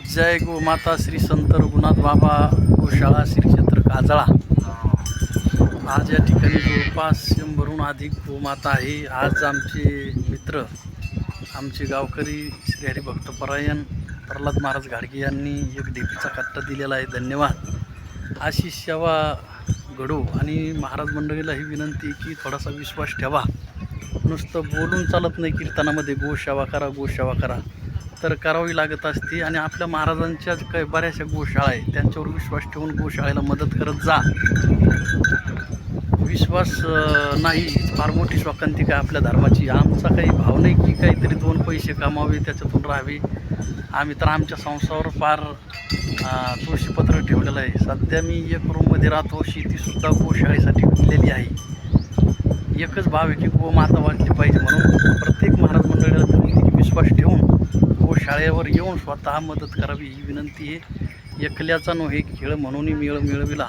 जय गोमाता श्री संत रघुनाथ बाबा गोशाळा श्री क्षेत्र काजळा। आज या ठिकाणी जवळपास 100हून अधिक गोमाता आहे। आज आमचे मित्र आमचे गावकरी श्री हरिभक्तपरायण प्रल्हाद महाराज घाडगे यांनी एक ढेपीचा कट्टा दिलेला आहे। धन्यवाद। अशी सेवा घडो आणि महाराज मंडळीला ही विनंती की थोडासा विश्वास ठेवा। नुसतं बोलून चालत नाही कीर्तनामध्ये गोसेवा करा गोसेवा करा, तर करावी लागत असते। आणि आपल्या महाराजांच्या काही बऱ्याचशा गोशाळा आहेत त्यांच्यावर विश्वास ठेवून गोशाळेला मदत करत जा। विश्वास नाही फार मोठी शोकांतिका आपल्या धर्माची। आमचा काही भाव नाही की काहीतरी 2 पैसे कमावे त्याच्यातून राहावे। आम्ही तर आमच्या संसारावर फार तुळशीपत्र ठेवलेलं आहे। सध्या मी एक रूममध्ये राहतो, शेतीसुद्धा गोशाळेसाठी केलेली आहे। एकच भाव आहे की गोमाता वाचली पाहिजे, म्हणून प्रत्येक महाराज मंडळीला विनंती की विश्वास ठेवून गोशाळेवर येऊन स्वतः मदत करावी ही विनंती आहे। एकल्याचा नव्हे खेळ म्हणून मेळ मिळविला,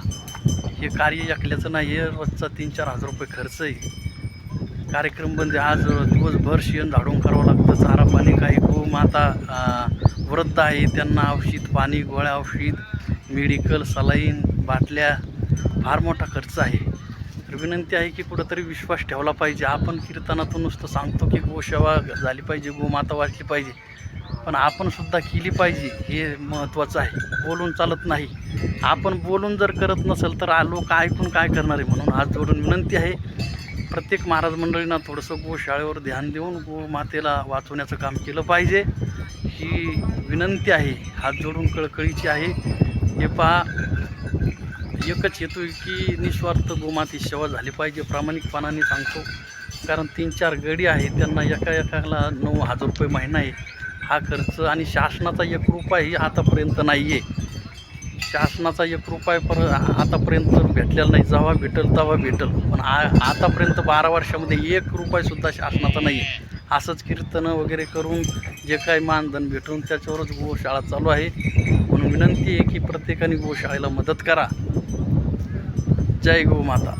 हे कार्य एकल्याचं नाही आहे। रोजचा 3-4 हजार रुपये खर्च आहे। कार्यक्रम बंद आज दिवसभर शेण झाडून करावं लागतं, चारा पाणी काही गोमाता वृद्ध आहे त्यांना औषध पाणी गोळ्या औषध मेडिकल सलाईन बाटल्या फार मोठा खर्च आहे। तर विनंती आहे की कुठंतरी विश्वास ठेवला पाहिजे। आपण कीर्तनातून नुसतं सांगतो की गोसेवा झाली पाहिजे गोमाता वाचली पाहिजे, पण आपण सुद्धा केली पाहिजे हे महत्त्वाचं आहे। बोलून चालत नाही। आपण बोलून जर करत नसेल तर लोक ऐकून काय करणार आहे। म्हणून हात जोडून विनंती आहे प्रत्येक महाराज मंडळींना थोडंसं गोशाळेवर ध्यान देऊन गोमातेला वाचवण्याचं काम केलं पाहिजे ही विनंती आहे। हात जोडून कळकळीची आहे। हे पहा, एकच हेतू की निस्वार्थ गोमातेची सेवा झाली पाहिजे। प्रामाणिकपणाने सांगतो, कारण 3-4 गडी आहेत त्यांना एकाला 9,000 रुपये महिना आहे हा खर्च, आणि शासनाचा 1 रुपयाही आतापर्यंत नाही आहे। शासनाचा 1 रुपया आतापर्यंत भेटलेला नाही। जेव्हा भेटल तेव्हा भेटल, पण आतापर्यंत 12 वर्षामध्ये 1 रुपयासुद्धा शासनाचा नाही आहे। असंच कीर्तनं वगैरे करून जे काही मानधन भेटून त्याच्यावरच गोशाळा चालू आहे। म्हणून विनंती आहे की प्रत्येकाने गोशाळेला मदत करा। जय गोमाता।